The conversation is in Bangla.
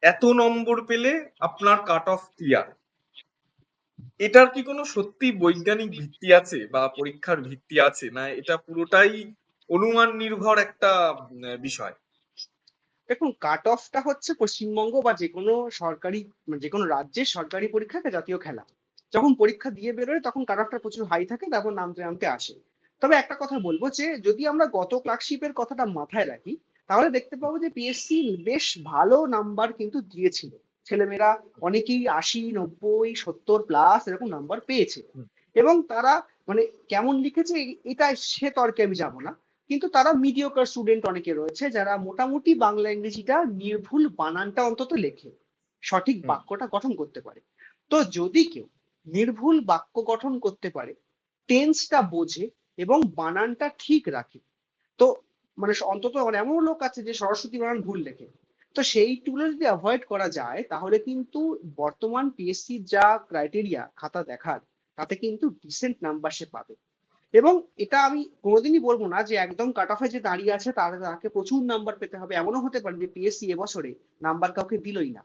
এত নম্বর পেলে আপনার কাট অফ ক্লিয়ার। এটার কি কোনো সত্যি বৈজ্ঞানিক ভিত্তি আছে বা পরীক্ষার ভিত্তি আছে, না এটা পুরোটাই অনুমান নির্ভর একটা বিষয়? দেখুন, কাট অফটা হচ্ছে পশ্চিমবঙ্গ বা যে কোনো সরকারি, যে কোনো রাজ্যের সরকারি পরীক্ষা একটা জাতীয় খেলা। যখন পরীক্ষা দিয়ে বেরোয় তখন কাট অফটা প্রচুর হাই থাকে, তারপর নামতে নামতে আসে। তবে একটা কথা বলবো যে যদি আমরা গত ক্লার্কশিপের কথাটা মাথায় রাখি, তাহলে দেখতে পাবো যে পিএসসি বেশ ভালো নাম্বার কিন্তু দিয়েছিল। ছেলেমেয়েরা অনেকেই 80, 90, 70 প্লাস এরকম নাম্বার পেয়েছে। হুম, এবং তারা মানে কেমন লিখেছে এটা সে তর্কে আমি যাবো না, কিন্তু তারা মিডিওকার স্টুডেন্ট অনেকে রয়েছে যারা মোটামুটি বাংলা ইংরেজিটা নির্ভুল বানানটা অন্তত লেখে, সঠিক হুম। বাক্যটা গঠন করতে পারে। তো যদি কেউ নির্ভুল বাক্য গঠন করতে পারে, টেন্সটা বোঝে এবং বানানটা ঠিক রাখে, তো মানে অন্তত মানে এমন লোক আছে যে সরস্বতী বানান ভুল লেখে, তো সেইগুলো যদি অ্যাভয়েড করা যায় তাহলে কিন্তু বর্তমান পিএসসি যা ক্রাইটেরিয়া খাতা দেখার, তাতে কিন্তু ডিসেন্ট নাম্বার সে পাবে। এবং এটা আমি কোনোদিনই বলবো না যে একদম কাট অফে যে দাঁড়িয়ে আছে তাকে প্রচুর নাম্বার পেতে হবে, এমনও হতে পারে যে পিএসসি এবছরে নাম্বার কাউকে দিলই না।